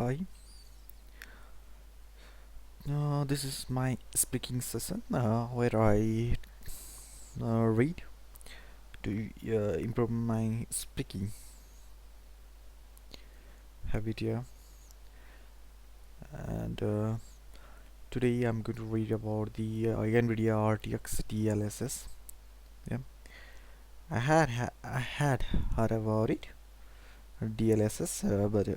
Hi, this is my speaking session where I read to improve my speaking habit here. And today I'm going to read about the NVIDIA RTX DLSS. Yeah, I had heard about it, DLSS, but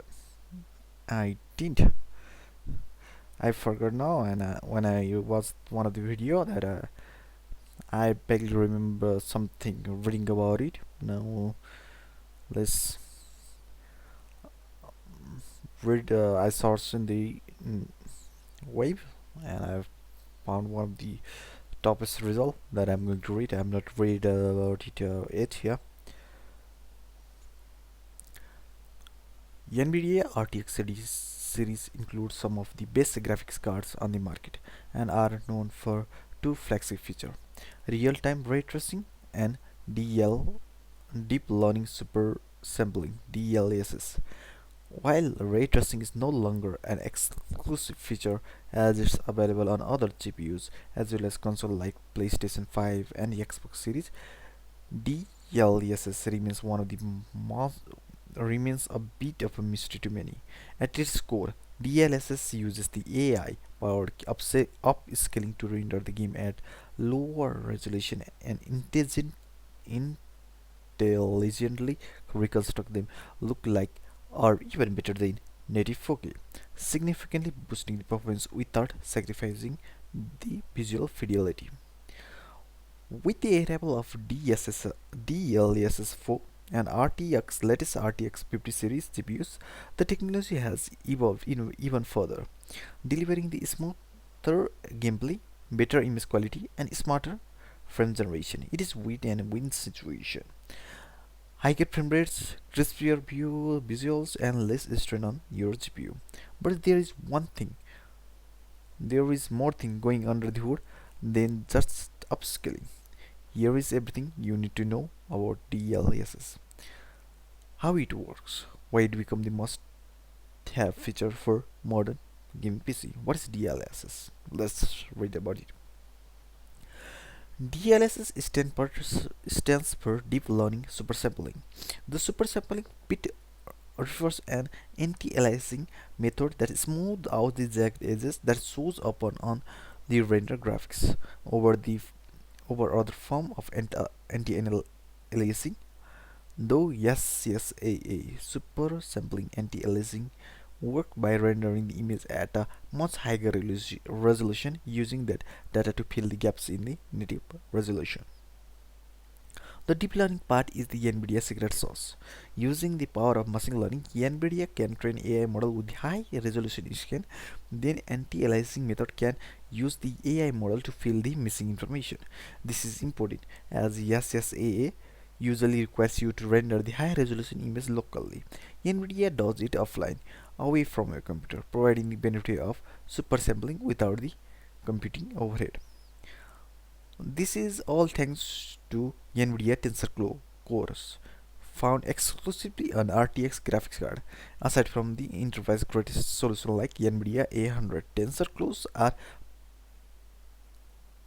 I didn't. I forgot now, and when I watched one of the video that I barely remember something reading about it. Now let's read. I searched in the web, and I've found one of the toppest result that I'm going to read. I'm not read about it yet here. NVIDIA RTX series includes some of the best graphics cards on the market and are known for two flagship features: real-time ray tracing and DL Deep Learning Super Sampling (DLSS). While ray tracing is no longer an exclusive feature as it's available on other GPUs as well as consoles like PlayStation 5 and the Xbox Series, DLSS remains a bit of a mystery to many. At its core, DLSS uses the AI-powered upscaling to render the game at lower resolution and intelligently reconstruct them look like or even better than native 4K, significantly boosting the performance without sacrificing the visual fidelity. With the arrival of DLSS 4 and latest RTX 50 series GPUs, the technology has evolved even further, delivering the smoother gameplay, better image quality, and smarter frame generation. It is win-and-win situation. Higher frame rates, crispier visuals, and less strain on your GPU. But there is more thing going under the hood than just upscaling. Here is everything you need to know about DLSS. How it works, why it become the must-have feature for modern gaming PC. What is DLSS? Let's read about it. DLSS stands for Deep Learning Supersampling. The supersampling bit refers an anti-aliasing method that smooths out the jagged edges that shows up on the render graphics over other form of anti-aliasing. Though SSAA super sampling anti-aliasing work by rendering the image at a much higher resolution using that data to fill the gaps in the native resolution. The deep learning part is the NVIDIA secret sauce. Using the power of machine learning, NVIDIA can train AI model with high resolution scan. Then anti-aliasing method can use the AI model to fill the missing information. This is important as SSAA usually requires you to render the high resolution image locally. NVIDIA does it offline, away from your computer, providing the benefit of super sampling without the computing overhead. This is all thanks to NVIDIA Tensor cores, found exclusively on RTX graphics card. Aside from the enterprise-grade solution like NVIDIA A100,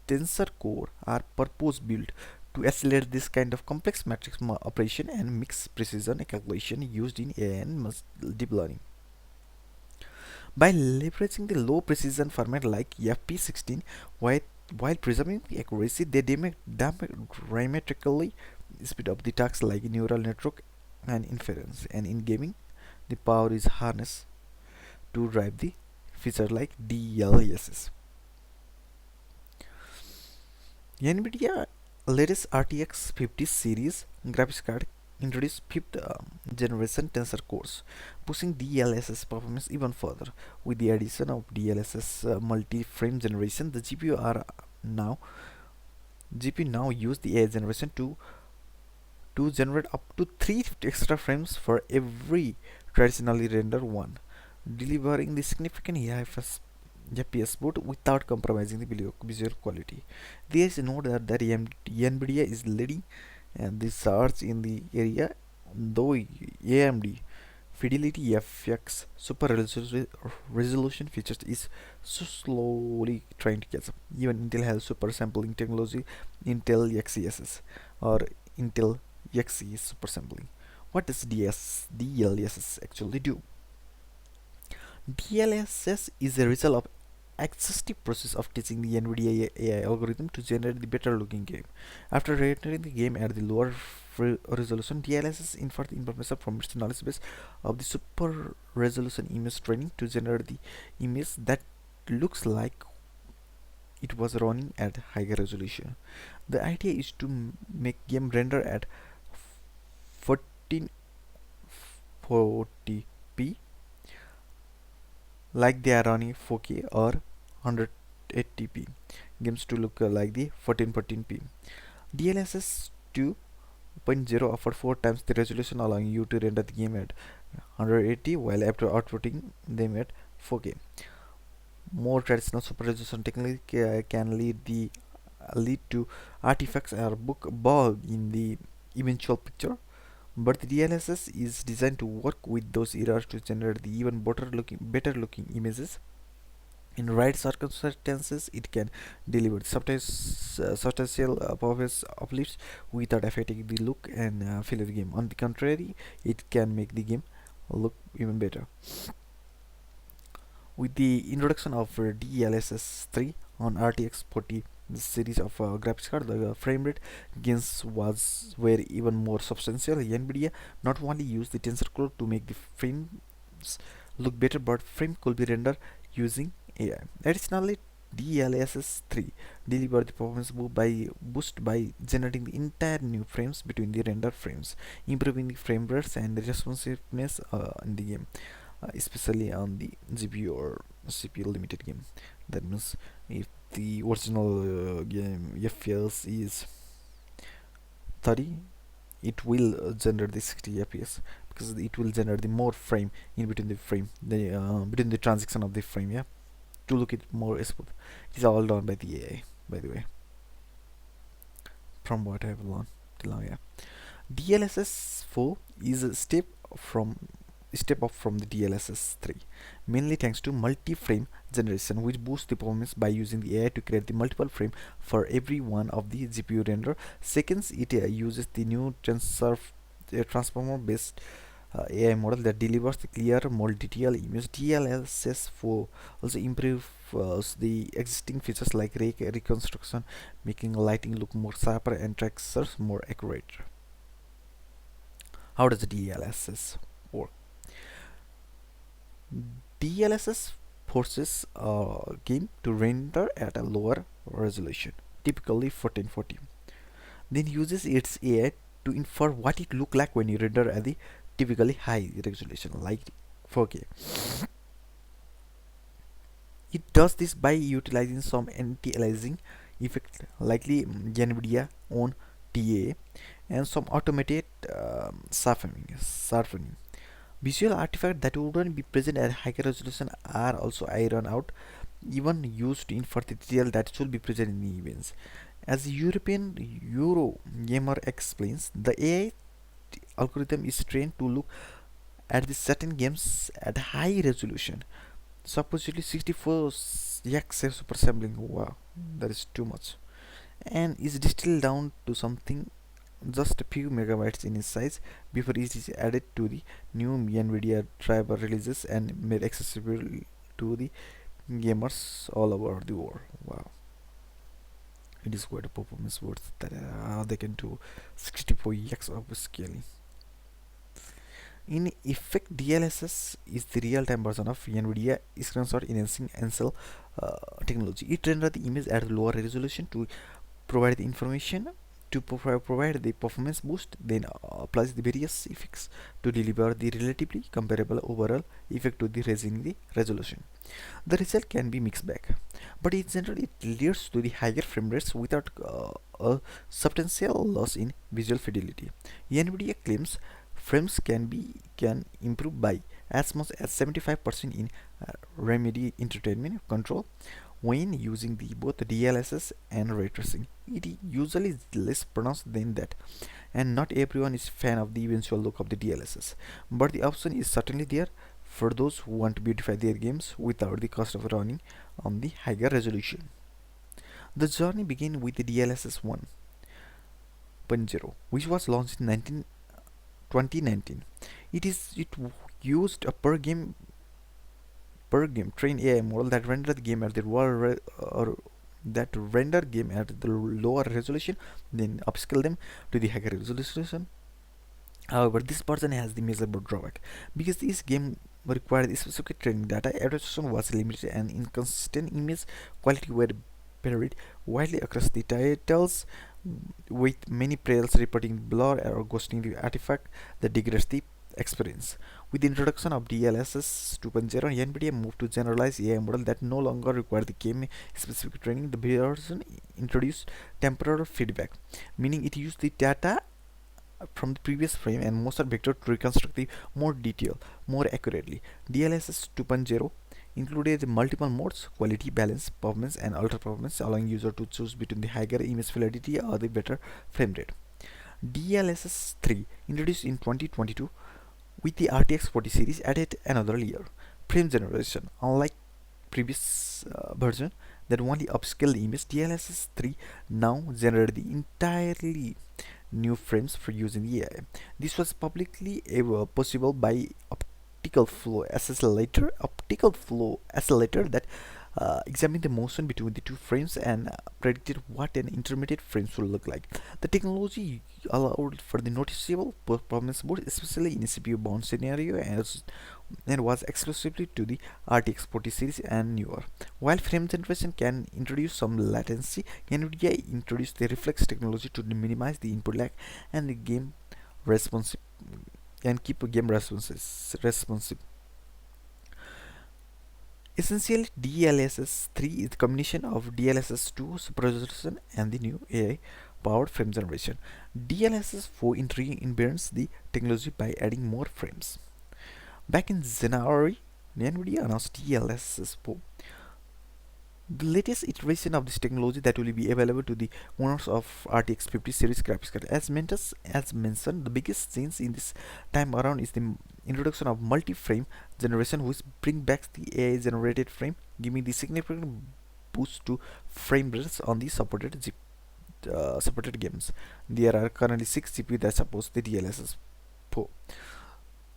Tensor Core are purpose-built to accelerate this kind of complex matrix operation and mix precision calculation used in AI and deep learning. By leveraging the low precision format like FP16 while, while preserving the accuracy, they dramatically speed up the tasks like neural network and inference. And in gaming, the power is harnessed to drive the feature like DLSS. NVIDIA latest RTX 50 series graphics card introduced fifth generation tensor cores, pushing DLSS performance even further. With the addition of DLSS multi-frame generation, the now GPU now use the AI generation to generate up to 350 extra frames for every traditionally rendered one, delivering the significant FPS boot without compromising the visual quality. There is no doubt that NVIDIA is leading the search in the area, though AMD Fidelity FX resolution features is so slowly trying to catch up. Even Intel has super sampling technology, Intel XeSS or Intel Xe super sampling. What does DLSS actually do? DLSS is a result of exhaustive process of teaching the NVIDIA AI algorithm to generate the better looking game. After rendering the game at the lower resolution, DLSS infers the information from its knowledge base of the super resolution image training to generate the image that looks like it was running at higher resolution. The idea is to make game render at 1440p like they are running 4K or 180p games to look like the 1414p. DLSS 2.0 offered 4 times the resolution, allowing you to render the game at 180 while after outputting them at 4K. More traditional super resolution technique can lead to artifacts or book bug in the eventual picture, but the DLSS is designed to work with those errors to generate the even better looking images. In right circumstances, it can deliver substantial performance uplifts without affecting the look and feel of the game. On the contrary, it can make the game look even better. With the introduction of DLSS 3 on RTX 40 series of graphics card, the frame rate gains were even more substantial. NVIDIA not only used the tensor core to make the frames look better, but frame could be rendered using AI. Additionally, DLSS 3 delivered the performance boost by generating the entire new frames between the render frames, improving the frame rates and the responsiveness in the game, especially on the GPU or CPU limited game. That means if the original game FPS is 30, it will generate the 60 FPS because it will generate the more frame in between the frame, the between the transition of the frame, yeah, to look it more smooth. It is all done by the AI, by the way, from what I have learned till now, yeah. DLSS 4 is a step up from the DLSS 3, mainly thanks to multi-frame generation, which boosts the performance by using the AI to create the multiple frame for every one of the GPU render seconds. It uses the new transformer-based AI model that delivers the clear, more detailed image. DLSS 4 also improves the existing features like ray reconstruction, making lighting look more sharper and textures more accurate. How does the DLSS work? DLSS forces a game to render at a lower resolution, typically 1440, then uses its AI to infer what it look like when you render at the typically high resolution like 4K. It does this by utilizing some anti-aliasing effect, likely NVIDIA own TA, and some automated sharpening. Visual artifacts that wouldn't be present at higher resolution are also ironed out, even used to infer the detail that should be present in the events. As the European Euro gamer explains, the AI algorithm is trained to look at the certain games at high resolution, supposedly 64x super sampling. Wow, that is too much, and is distilled down to something just a few megabytes in its size before it is added to the new NVIDIA driver releases and made accessible to the gamers all over the world. Wow, it is quite a performance worth that they can do 64x of scaling. In effect, DLSS is the real-time version of NVIDIA screenshot enhancing Ansel technology. It renders the image at lower resolution to provide the information to provide the performance boost, then applies the various effects to deliver the relatively comparable overall effect to the raising the resolution. The result can be mixed bag, but in general it leads to the higher frame rates without a substantial loss in visual fidelity. NVIDIA claims frames can improve by as much as 75% in remedy entertainment control, when using the both DLSS and ray tracing. It usually is less pronounced than that, and not everyone is fan of the eventual look of the DLSS, but the option is certainly there for those who want to beautify their games without the cost of running on the higher resolution. The journey began with the DLSS 1.0, which was launched in 2019. It used a per game train AI model that render the game at the lower resolution, then upscale them to the higher resolution. However, this version has the measurable drawback. Because this game required specific training data, adaptation was limited and inconsistent image quality were varied widely across the titles, with many players reporting blur or ghosting the artifact that degrades the experience. With the introduction of DLSS 2.0, NVIDIA moved to generalized AI model that no longer require the game specific training. The version introduced temporal feedback, meaning it used the data from the previous frame and motion vector to reconstruct the more detail more accurately. DLSS 2.0 included multiple modes: quality, balance, performance, and ultra performance, allowing user to choose between the higher image fidelity or the better frame rate. DLSS 3, introduced in 2022 with the RTX 40 series, added another layer: frame generation. Unlike previous version that only upscale the image, DLSS 3 now generated the entirely new frames for using the AI. This was publicly possible by optical flow accelerator that examined the motion between the two frames and predicted what an intermediate frames would look like. The technology allowed for the noticeable performance boost, especially in a CPU bound scenario, and was exclusively to the RTX 40 series and newer. While frame generation can introduce some latency, NVIDIA introduced the reflex technology to minimize the input lag and the game responsive and keep a game responsive. Essentially, DLSS 3 is the combination of DLSS 2 super resolution and the new AI powered frame generation. DLSS 4 invents the technology by adding more frames. Back in January, NVIDIA announced DLSS 4, the latest iteration of this technology that will be available to the owners of RTX 50 series graphics card. As mentioned, the biggest change in this time around is the introduction of multi-frame generation, which bring back the AI generated frame, giving the significant boost to frame rates on the supported games. There are currently 6 GPU that supports the DLSS 4: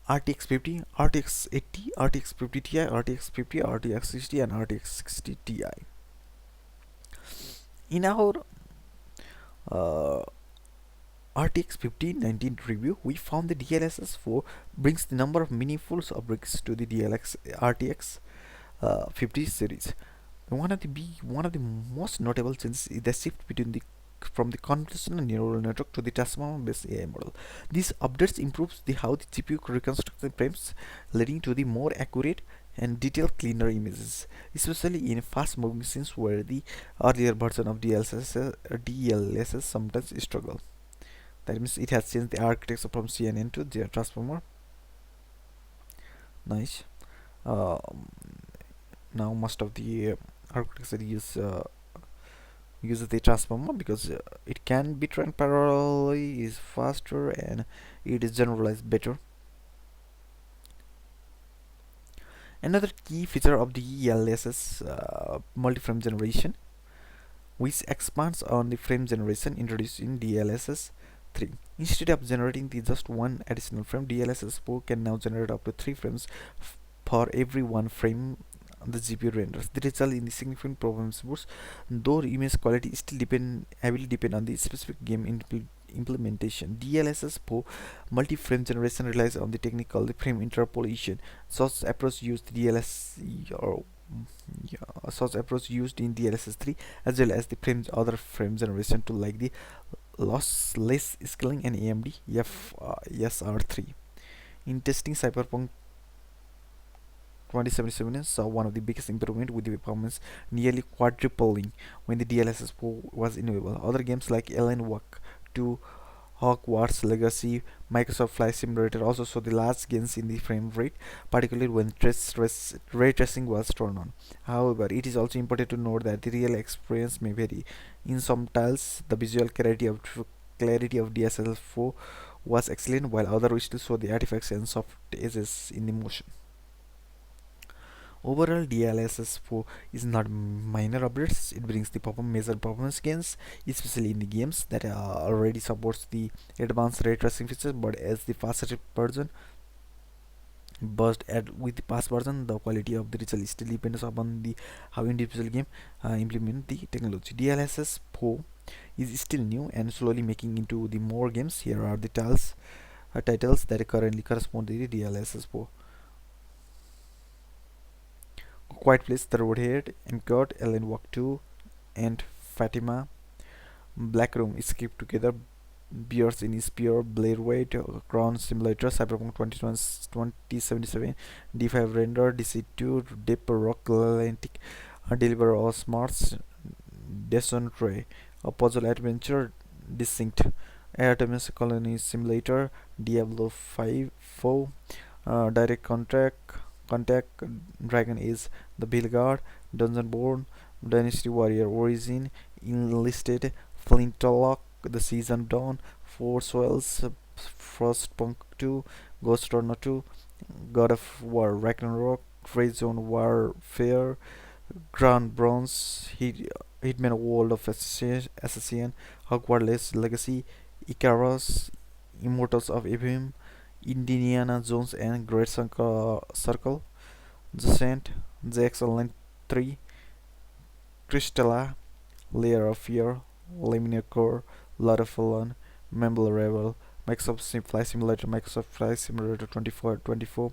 RTX 50, RTX 80, RTX 50 Ti, RTX 50, RTX 60, and RTX 60 Ti. In our uh, RTX 5019 review, we found the DLSS 4 brings the number of meaningful upgrades to the RTX 50 series. One of the most notable changes is the shift between the from the convolutional neural network to the transformer-based AI model. These updates improves the how the GPU reconstructs the frames, leading to the more accurate and detailed, cleaner images, especially in fast-moving scenes where the earlier version of DLSS sometimes struggle. That means it has changed the architecture from CNN to the transformer. Nice. Now most of the architecture uses the transformer because it can be trained parallelly, is faster, and it is generalized better. Another key feature of the DLSS multi-frame generation, which expands on the frame generation introduced in DLSS 3. Instead of generating just one additional frame, DLSS 4 can now generate up to 3 frames for every one frame the GPU renders. The result in the significant performance boost, though image quality still heavily depend on the specific game implementation. DLSS 4 multi-frame generation relies on the technique called the frame interpolation. Such approach used in DLSS 3 as well as the other frame generation tool like the lossless scaling and AMD FSR3. In testing, Cyberpunk 2077 saw one of the biggest improvement with the performance nearly quadrupling when the DLSS 4 was enabled. Other games like Alan Wake 2 Hogwarts Legacy, Microsoft Flight Simulator also saw the large gains in the frame rate, particularly when ray tracing was turned on. However, it is also important to note that the real experience may vary. In some titles, the visual clarity of DSL4 was excellent, while others still saw the artifacts and soft edges in the motion. Overall, DLSS 4 is not minor updates. It brings the major performance gains, especially in the games that already supports the advanced ray tracing features. But as the faster version burst at with the past version, the quality of the result still depends upon the how individual game implement the technology. DLSS 4 is still new and slowly making into the more games. Here are the titles that currently correspond to the DLSS 4. Quiet Place, The Roadhead, MCOT, Ellen Walk 2, and Fatima. Black Room, Escape Together, Beers in Spear, Blair Wade, Crown Simulator, Cyberpunk 2077, D5 Render, DC2, Deep Rock Atlantic, Deliver All Smarts, Descent a puzzle adventure, Distinct, Artemis Colony Simulator, Diablo 5, 4, Direct Contact, Dragon Age, The Guard, Dungeonborn, Dynasty Warrior Origin, Enlisted, Flintlock, The Season Dawn, Force Wells, Frostpunk 2, Ghost Runner 2, God of War Ragnarok, Red Zone Warfare, Grand Bronze, Hitman World of Assassin, Hogwarts Legacy, Icarus, Immortals of Ephraim, Indiana Jones and Great Circle, The Saint, ZX Online 3, Crystalla, Layer of Fear, Lemnia Core, Lot of Fallen, Memble Rebel, Flight Simulator, Microsoft Flight Simulator 24,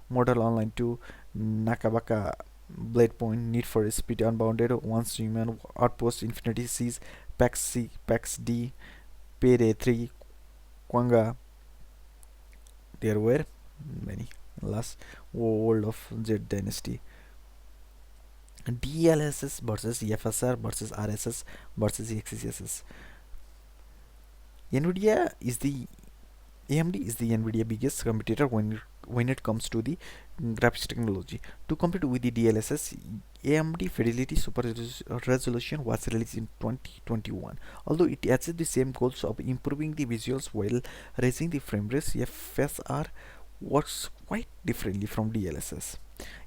Mortal Online 2, Nakabaka, Blade Point, Need for Speed Unbounded, Once Human, Outpost Infinity Seas, PAX D, Payday 3, Kwanga. There were many. Last, World of Jet Dynasty. DLSS versus FSR versus RSS versus XSS. NVIDIA is the AMD is the NVIDIA biggest competitor when it comes to the graphics technology. To compete with the DLSS, AMD Fidelity Super Resolution was released in 2021. Although it achieves the same goals of improving the visuals while raising the frame rate, FSR works quite differently from DLSS.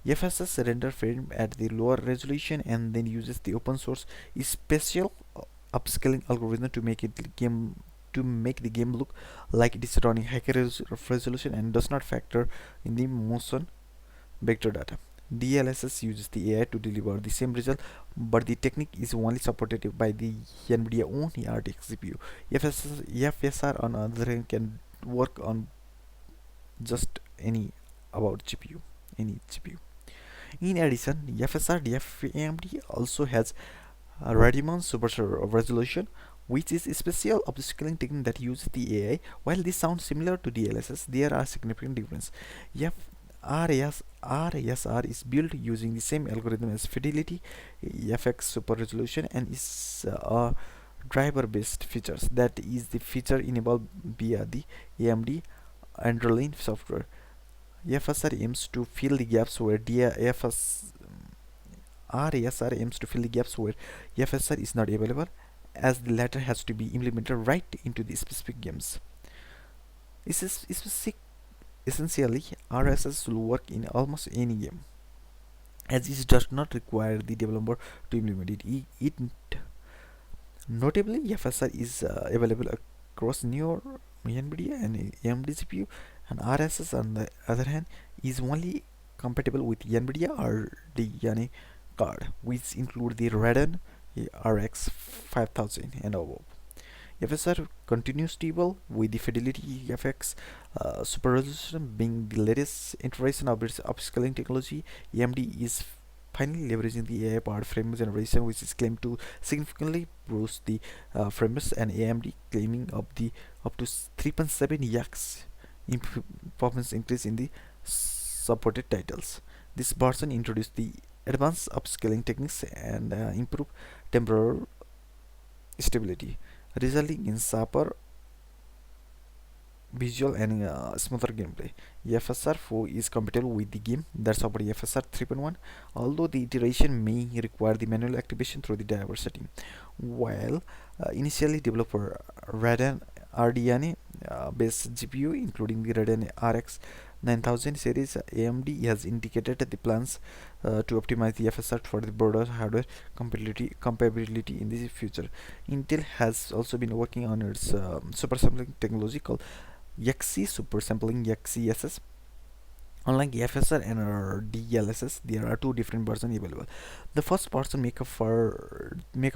FSS render frame at the lower resolution and then uses the open source special upscaling algorithm to make the game look like it is running higher resolution and does not factor in the motion vector data. DLSS uses the AI to deliver the same result, but the technique is only supported by the NVIDIA own RTX GPU. FSR on the other hand can work on just any GPU. In addition, FSR AMD also has a Radeon Super Resolution, which is a special upscaling technique that uses the AI. While this sounds similar to DLSS, there are significant differences. RSR is built using the same algorithm as Fidelity FX Super Resolution and is a driver-based features. That is the feature enabled via the AMD underlying software. FSR aims to fill the gaps where RSR aims to fill the gaps where FSR is not available, as the latter has to be implemented right into the specific games. Essentially, RSS will work in almost any game, as it does not require the developer to implement it. Notably, FSR is available across newer NVIDIA and AMD CPU, and RSS on the other hand is only compatible with NVIDIA RDNA card, which include the Radeon RX 5000 and above. FSR continues to evolve, with the Fidelity FX Super Resolution being the latest iteration of its upscaling technology. AMD is finally leveraging the AI-powered frame generation, which is claimed to significantly boost the frames, and AMD claiming up to 3.7x performance increase in the supported titles. This version introduced the advanced upscaling techniques and improved temporal stability, resulting in sharper visual and smoother gameplay. FSR 4 is compatible with the game that support FSR 3.1, although the iteration may require the manual activation through the driver setting. While initially developer Radeon RDNA based GPU, including the Radeon RX 9000 series, AMD has indicated the plans to optimize the FSR for the broader hardware compatibility in the future. Intel has also been working on its super sampling technology called XC super sampling XCSS. Unlike FSR and DLSS, there are two different versions available. The first version make up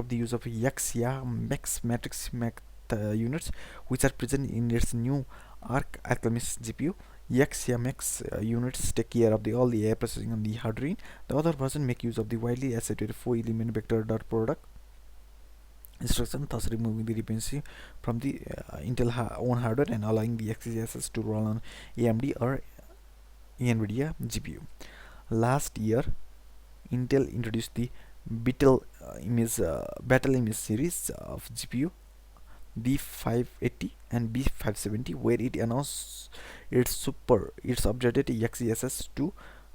the use of XIA max matrix units, which are present in its new Arc Alchemist GPU. XIA max units take care of all the AI processing on the hardware. The other version make use of the widely accepted 4-element vector dot product instruction, thus removing the dependency from the Intel own hardware and allowing the XeSS to run on AMD or NVIDIA GPU. Last year, Intel introduced the Battle Image series of GPU B580 and B570, where it announced its updated XeSS to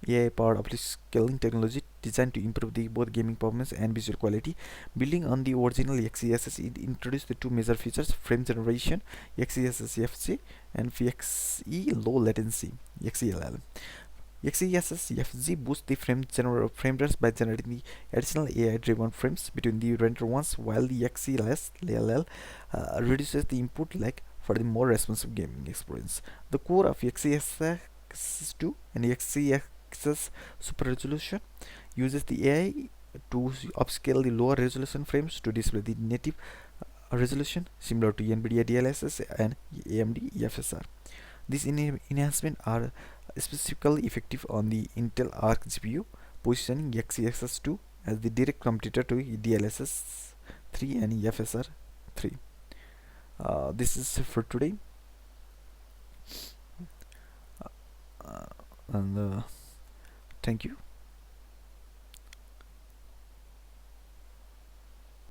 AI-powered upscaling technology designed to improve both gaming performance and visual quality. Building on the original XeSS, it introduced the two major features: frame generation XeSS FC and VXE low latency XeLL. XeSS FG boosts the frame rates by generating the additional AI-driven frames between the render ones, while the XeLL reduces the input lag for the more responsive gaming experience. The core of XeSS2 and XeSS Super Resolution uses the AI to upscale the lower resolution frames to display the native resolution similar to NVIDIA DLSS and AMD FSR. These enhancements are specifically effective on the Intel Arc GPU, positioning XeSS2 as the direct competitor to DLSS 3 and FSR 3. This is for today, and thank you.